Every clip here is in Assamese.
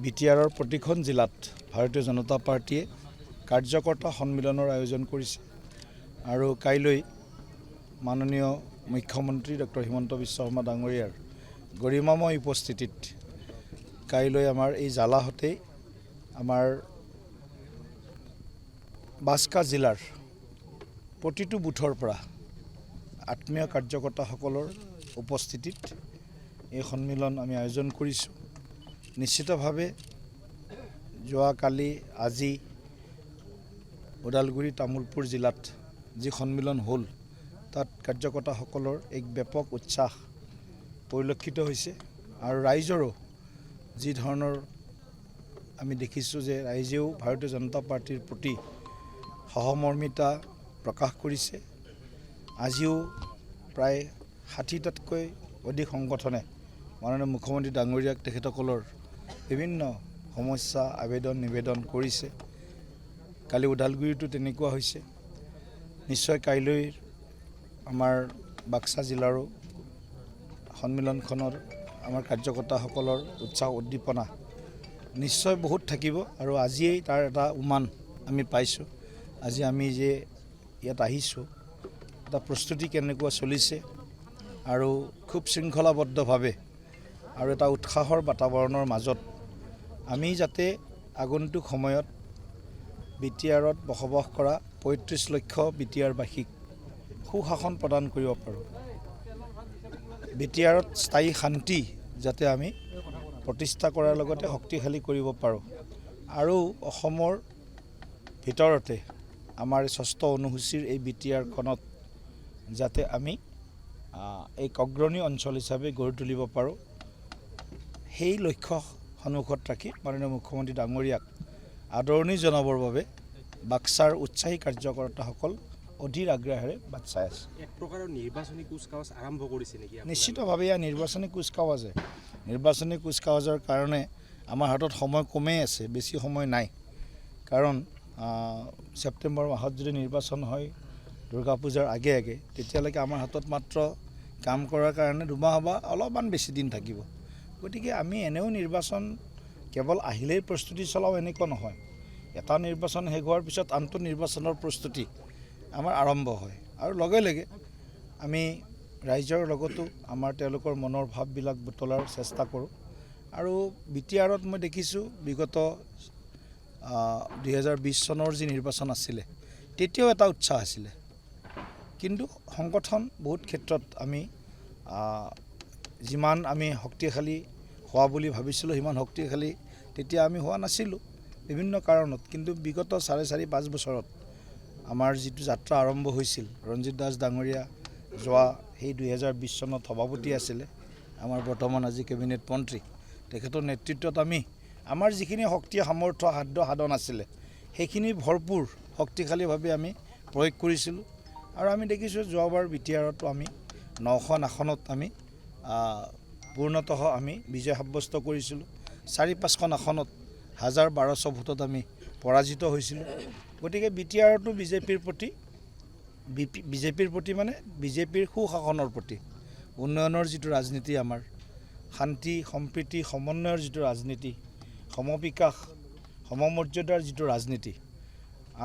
বিটিআৰৰ প্ৰতিখন জিলাত ভাৰতীয় জনতা পাৰ্টিয়ে কাৰ্যকৰ্তা সন্মিলনৰ আয়োজন কৰিছে আৰু কাইলৈ মাননীয় মুখ্যমন্ত্ৰী ডক্টৰ হিমন্ত বিশ্ব শৰ্মা ডাঙৰীয়াৰ গৰিমাময় উপস্থিতিত কাইলৈ আমাৰ এই জালাহতেই আমাৰ বাস্কা জিলাৰ প্ৰতিটো বুথৰ পৰা আত্মীয় কাৰ্যকৰ্তাসকলৰ উপস্থিতিত এই সন্মিলন আমি আয়োজন কৰিছোঁ। নিশ্চিতভাৱে যোৱাকালি আজি ওদালগুৰি তামোলপুৰ জিলাত যি সন্মিলন হ'ল তাত কাৰ্যকৰ্তাসকলৰ এক ব্যাপক উৎসাহ পৰিলক্ষিত হৈছে আৰু ৰাইজৰো যি ধৰণৰ আমি দেখিছোঁ যে ৰাইজেও ভাৰতীয় জনতা পাৰ্টিৰ প্ৰতি সহমৰ্মিতা প্ৰকাশ কৰিছে। আজিও প্ৰায় ৬০টাতকৈ অধিক সংগঠনে মাননীয় মুখ্যমন্ত্ৰী ডাঙৰীয়াক তেখেতসকলৰ বিভিন্ন সমস্যা আবেদন নিবেদন কৰিছে। কালি ওদালগুৰিতো তেনেকুৱা হৈছে। নিশ্চয় কাইলৈ আমাৰ বাক্সা জিলাৰো সন্মিলনখনৰ আমাৰ কাৰ্যকৰ্তাসকলৰ উৎসাহ উদ্দীপনা নিশ্চয় বহুত থাকিব আৰু আজিয়েই তাৰ এটা উমান আমি পাইছোঁ। আজি আমি যে ইয়াত আহিছোঁ এটা প্ৰস্তুতি কেনেকুৱা চলিছে আৰু খুব শৃংখলাবদ্ধভাৱে আৰু এটা উৎসাহৰ বাতাবৰণৰ মাজত আমি যাতে আগন্তুক সময়ত বিটিআৰত বসবাস কৰা ৩৫ লক্ষ বিটিআৰবাসীক সুশাসন প্ৰদান কৰিব পাৰোঁ। বিটিআৰত স্থায়ী শান্তি যাতে আমি প্ৰতিষ্ঠা কৰাৰ লগতে শক্তিশালী কৰিব পাৰোঁ আৰু অসমৰ ভিতৰতে আমাৰ ৬ষ্ঠ অনুসূচীৰ এই বিটিআৰখনত যাতে আমি এক অগ্ৰণী অঞ্চল হিচাপে গঢ়ি তুলিব পাৰোঁ, সেই লক্ষ্য সন্মুখত ৰাখি মাননীয় মুখ্যমন্ত্ৰী ডাঙৰীয়াক আদৰণি জনাবৰ বাবে বাক্সাৰ উৎসাহী কাৰ্যকৰ্তাসকল অধীৰ আগ্ৰহেৰে বাট চাই আছে। এক প্ৰকাৰৰ নিৰ্বাচনী কুচকাৱাজ আৰম্ভ কৰিছে নেকি? নিশ্চিতভাৱে এয়া নিৰ্বাচনী কুচকাৱাজে। নিৰ্বাচনী কুচকাৱাজৰ কাৰণে আমাৰ হাতত সময় কমেই আছে, বেছি সময় নাই। কাৰণ ছেপ্টেম্বৰ মাহত যদি নিৰ্বাচন হয় দুৰ্গা পূজাৰ আগে আগে, তেতিয়ালৈকে আমাৰ হাতত মাত্ৰ কাম কৰাৰ কাৰণে দুমাহ বা অলপমান বেছি দিন থাকিব। গতিকে আমি এনেও নিৰ্বাচন কেৱল আহিলেই প্ৰস্তুতি চলাওঁ এনেকুৱা নহয়। এটা নিৰ্বাচন শেষ হোৱাৰ পিছত আনটো নিৰ্বাচনৰ প্ৰস্তুতি আমাৰ আৰম্ভ হয় আৰু লগে লগে আমি ৰাইজৰ লগতো আমাৰ তেওঁলোকৰ মনৰ ভাৱবিলাক বুটলাৰ চেষ্টা কৰোঁ। আৰু বিটিআৰত মই দেখিছোঁ বিগত ২০২০ চনৰ যি নিৰ্বাচন আছিলে তেতিয়াও এটা উৎসাহ আছিলে, কিন্তু সংগঠন বহুত ক্ষেত্ৰত আমি যিমান আমি শক্তিশালী হোৱা বুলি ভাবিছিলোঁ সিমান শক্তিশালী তেতিয়া আমি হোৱা নাছিলোঁ বিভিন্ন কাৰণত। কিন্তু বিগত ৪.৫ বছৰত আমাৰ যিটো যাত্ৰা আৰম্ভ হৈছিল, ৰঞ্জিত দাস ডাঙৰীয়া যোৱা সেই ২০২০ চনত সভাপতি আছিলে, আমাৰ বৰ্তমান আজি কেবিনেট মন্ত্ৰী, তেখেতৰ নেতৃত্বত আমি আমাৰ যিখিনি শক্তি সামৰ্থ্য সাধ্য সাধন আছিলে সেইখিনি ভৰপূৰ শক্তিশালীভাৱে আমি প্ৰয়োগ কৰিছিলোঁ। আৰু আমি দেখিছোঁ যোৱাবাৰ বিটিআৰতো আমি ৯খন আসনত আমি পূৰ্ণতঃ আমি বিজয় সাব্যস্ত কৰিছিলোঁ। ৪-৫খন আসনত ১,১২০০ ভোটত আমি পৰাজিত হৈছিলোঁ। গতিকে বিটিআৰতো বিজেপিৰ প্ৰতি মানে বিজেপিৰ সুশাসনৰ প্ৰতি উন্নয়নৰ যিটো ৰাজনীতি, আমাৰ শান্তি সম্প্ৰীতি সমন্বয়ৰ যিটো ৰাজনীতি, সমবিকাশ সমমৰ্যাদাৰ যিটো ৰাজনীতি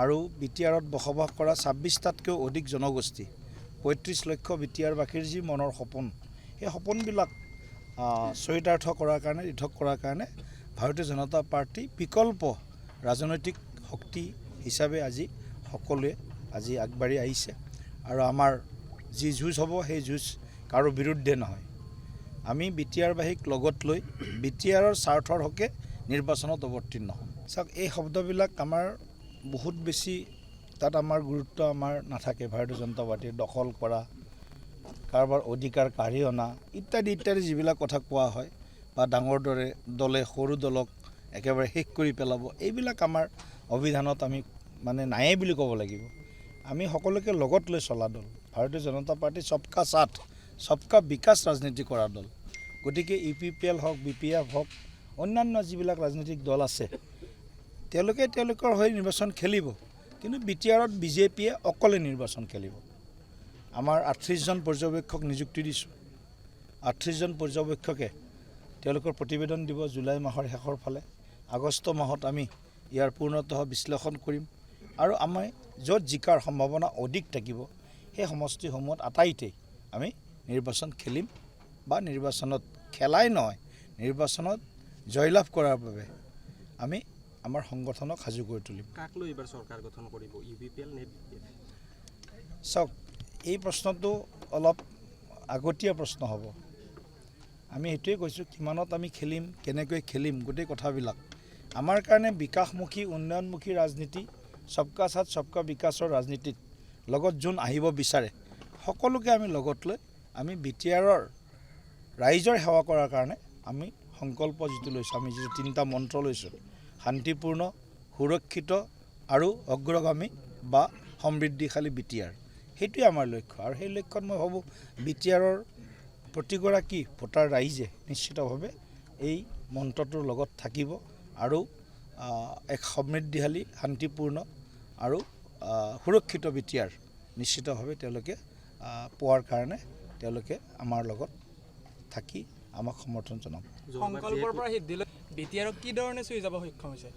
আৰু বিটিআৰত বসবাস কৰা ২৬টাতকৈও অধিক জনগোষ্ঠী ৩৫ লক্ষ বিটিআৰবাসীৰ যি মনৰ সপোন, সেই সপোনবিলাক চৰিতাৰ্থ কৰাৰ কাৰণে ঋথক কৰাৰ কাৰণে ভাৰতীয় জনতা পাৰ্টি বিকল্প ৰাজনৈতিক শক্তি হিচাপে আজি সকলোৱে আজি আগবাঢ়ি আহিছে। আৰু আমাৰ যি যুঁজ হ'ব সেই যুঁজ কাৰো বিৰুদ্ধে নহয়। আমি বিটিআৰবাসীক লগত লৈ বিটিআৰৰ স্বাৰ্থৰ হকে নিৰ্বাচনত অৱতীৰ্ণ হ'ম। চাওক, এই শব্দবিলাক আমাৰ বহুত বেছি তাত আমাৰ গুৰুত্ব আমাৰ নাথাকে। ভাৰতীয় জনতা পাৰ্টিৰ দখল কৰা, কাৰোবাৰ অধিকাৰ কাঢ়ি অনা ইত্যাদি ইত্যাদি যিবিলাক কথা কোৱা হয় বা ডাঙৰ দলে সৰু দলক একেবাৰে শেষ কৰি পেলাব, এইবিলাক আমাৰ অভিধানত আমি মানে নায়েই বুলি ক'ব লাগিব। আমি সকলোকে লগত লৈ চলা দল। ভাৰতীয় জনতা পাৰ্টি সবকা সাথ সবকা বিকাশ ৰাজনীতি কৰা দল। গতিকে UPPL হওক, BPF হওক, অন্যান্য যিবিলাক ৰাজনৈতিক দল আছে তেওঁলোকে তেওঁলোকৰ হৈ নিৰ্বাচন খেলিব, কিন্তু বিটিআৰত বিজেপিয়ে অকলে নিৰ্বাচন খেলিব। আমাৰ ৩৮জন পৰ্যবেক্ষক নিযুক্তি দিছোঁ। ৩৮জন পৰ্যবেক্ষকে তেওঁলোকৰ প্ৰতিবেদন দিব জুলাই মাহৰ শেষৰ ফালে। আগষ্ট মাহত আমি ইয়াৰ পূৰ্ণতঃ বিশ্লেষণ কৰিম আৰু আমি য'ত জিকাৰ সম্ভাৱনা অধিক থাকিব সেই সমষ্টিসমূহত আটাইতেই আমি নিৰ্বাচন খেলিম বা নিৰ্বাচনত খেলাই নহয় নিৰ্বাচনত জয়লাভ কৰাৰ বাবে আমি আমাৰ সংগঠনক সাজু কৰি তুলিম। কাক লৈ এইবাৰ চৰকাৰ গঠন কৰিব, UPPL নে BPF? চাওক, এই প্ৰশ্নটো অলপ আগতীয়া প্ৰশ্ন হ'ব। আমি সেইটোৱে কৈছোঁ, কিমানত আমি খেলিম, কেনেকৈ খেলিম, গোটেই কথাবিলাক আমাৰ কাৰণে বিকাশমুখী উন্নয়নমুখী ৰাজনীতি, সবকা সাথ সবকা বিকাশৰ ৰাজনীতিত লগত যোন আহিব বিচাৰে সকলোকে আমি লগত লৈ আমি BTRৰ ৰাইজৰ সেৱা কৰাৰ কাৰণে আমি সংকল্প যিটো লৈছোঁ, আমি যিটো 3টা মন্ত্ৰ লৈছোঁ, শান্তিপূৰ্ণ, সুৰক্ষিত আৰু অগ্ৰগামী বা সমৃদ্ধিশালী BTR, সেইটোৱে আমাৰ লক্ষ্য। আৰু সেই লক্ষ্যত মই ভাবোঁ BTRৰ প্ৰতিগৰাকী ভোটাৰ ৰাইজে নিশ্চিতভাৱে এই মন্ত্ৰটোৰ লগত থাকিব আৰু এক সমৃদ্ধিশালী, শান্তিপূৰ্ণ আৰু সুৰক্ষিত BTR নিশ্চিতভাৱে তেওঁলোকে পোৱাৰ কাৰণে তেওঁলোকে আমাৰ লগত থাকি আমাক সমৰ্থন জনাব। সংকল্পৰ পৰা সিদ্ধিলৈ BTRক কি ধৰণে চুই যাব সক্ষম হৈছে?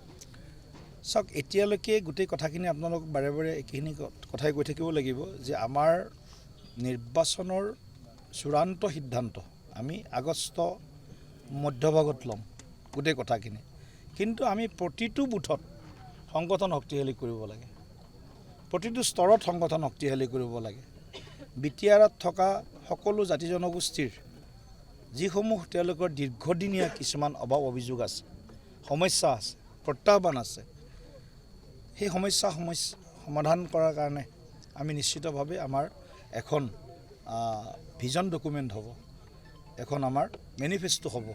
চাওক, এতিয়ালৈকে গোটেই কথাখিনি আপোনালোক বাৰে বাৰে এইখিনি কথাই কৈ থাকিব লাগিব যে আমাৰ নিৰ্বাচনৰ চূড়ান্ত সিদ্ধান্ত আমি আগষ্ট মধ্যভাগত ল'ম গোটেই কথাখিনি, কিন্তু আমি প্ৰতিটো বুথত সংগঠন শক্তিশালী কৰিব লাগে, প্ৰতিটো স্তৰত সংগঠন শক্তিশালী কৰিব লাগে। BTRত থকা সকলো জাতি জনগোষ্ঠীৰ যিসমূহ তেওঁলোকৰ দীৰ্ঘদিনীয়া কিছুমান অভাৱ অভিযোগ আছে, সমস্যা আছে, প্ৰত্যাহ্বান আছে, সেই সমস্যা সমাধান কৰাৰ কাৰণে আমি নিশ্চিতভাৱে আমাৰ এখন ভিজন ডকুমেণ্ট হ'ব, এখন আমাৰ মেনিফেষ্টো হ'ব।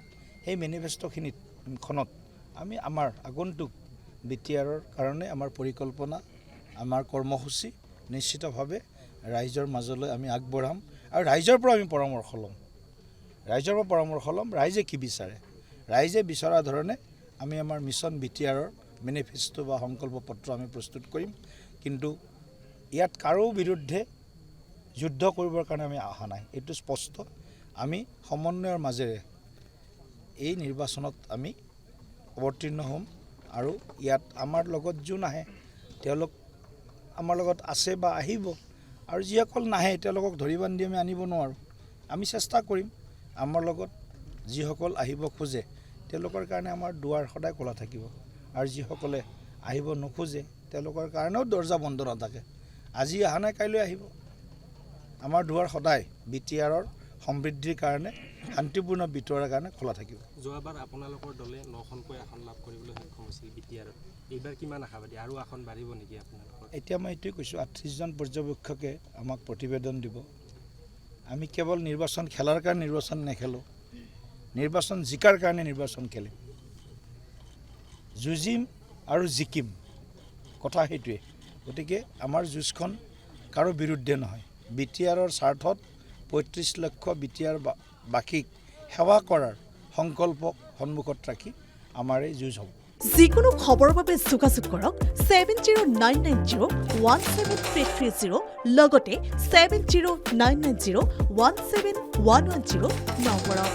সেই মেনিফেষ্টোখনত আমি আমাৰ আগন্তুক BTRৰ কাৰণে আমাৰ পৰিকল্পনা, আমাৰ কৰ্মসূচী নিশ্চিতভাৱে ৰাইজৰ মাজলৈ আমি আগবঢ়াম আৰু ৰাইজৰ পৰা আমি পৰামৰ্শ ল'ম। ৰাইজে কি বিচাৰে, ৰাইজে বিচৰা ধৰণে আমি আমাৰ মিছন BTRৰ মেনিফেষ্টো বা সংকল্প পত্ৰ আমি প্ৰস্তুত কৰিম। কিন্তু ইয়াত কাৰো বিৰুদ্ধে যুদ্ধ কৰিবৰ কাৰণে আমি অহা নাই, এইটো স্পষ্ট। আমি সমন্বয়ৰ মাজেৰে এই নিৰ্বাচনত আমি অৱতীৰ্ণ হ'ম আৰু ইয়াত আমাৰ লগত যোন আহে তেওঁলোক আমাৰ লগত আছে বা আহিব, আৰু যিসকল নাহে তেওঁলোকক ধৰি বান্ধি আমি আনিব নোৱাৰোঁ। আমি চেষ্টা কৰিম আমাৰ লগত যিসকল আহিব খোজে তেওঁলোকৰ কাৰণে আমাৰ দুৱাৰ সদায় খোলা থাকিব, আৰু যিসকলে আহিব নোখোজে তেওঁলোকৰ কাৰণেও দৰ্জা বন্ধ নাথাকে। আজি অহা নাই কাইলৈ আহিব, আমাৰ দুৱাৰ সদায় BTRৰ সমৃদ্ধিৰ কাৰণে, শান্তিপূৰ্ণ বিতৰাৰ কাৰণে খোলা থাকিব। যোৱাবাৰ আপোনালোকৰ দলে 9খনকৈ আসন লাভ কৰিবলৈ সক্ষম হৈছিল BTRত, এইবাৰ কিমান আশাবাদী, আৰু আসন বাঢ়িব নেকি আপোনালোকৰ? এতিয়া মই এইটোৱে কৈছোঁ, 38জন পৰ্যবেক্ষকে আমাক প্ৰতিবেদন দিব। আমি কেৱল নিৰ্বাচন খেলাৰ কাৰণে নিৰ্বাচন নেখেলোঁ, নিৰ্বাচন জিকাৰ কাৰণে নিৰ্বাচন খেলিম, যুঁজিম আৰু জিকিম, কথা সেইটোৱে। গতিকে আমাৰ যুঁজখন কাৰো বিৰুদ্ধে নহয়, BTRৰ স্বাৰ্থত 35 লক্ষ BTR বাসীক সেৱা কৰাৰ সংকল্পক সন্মুখত ৰাখি আমাৰ এই যুঁজ হ'ব। যিকোনো খবৰৰ বাবে যোগাযোগ কৰক 7099017330 লগতে 7099017110 নম্বৰত।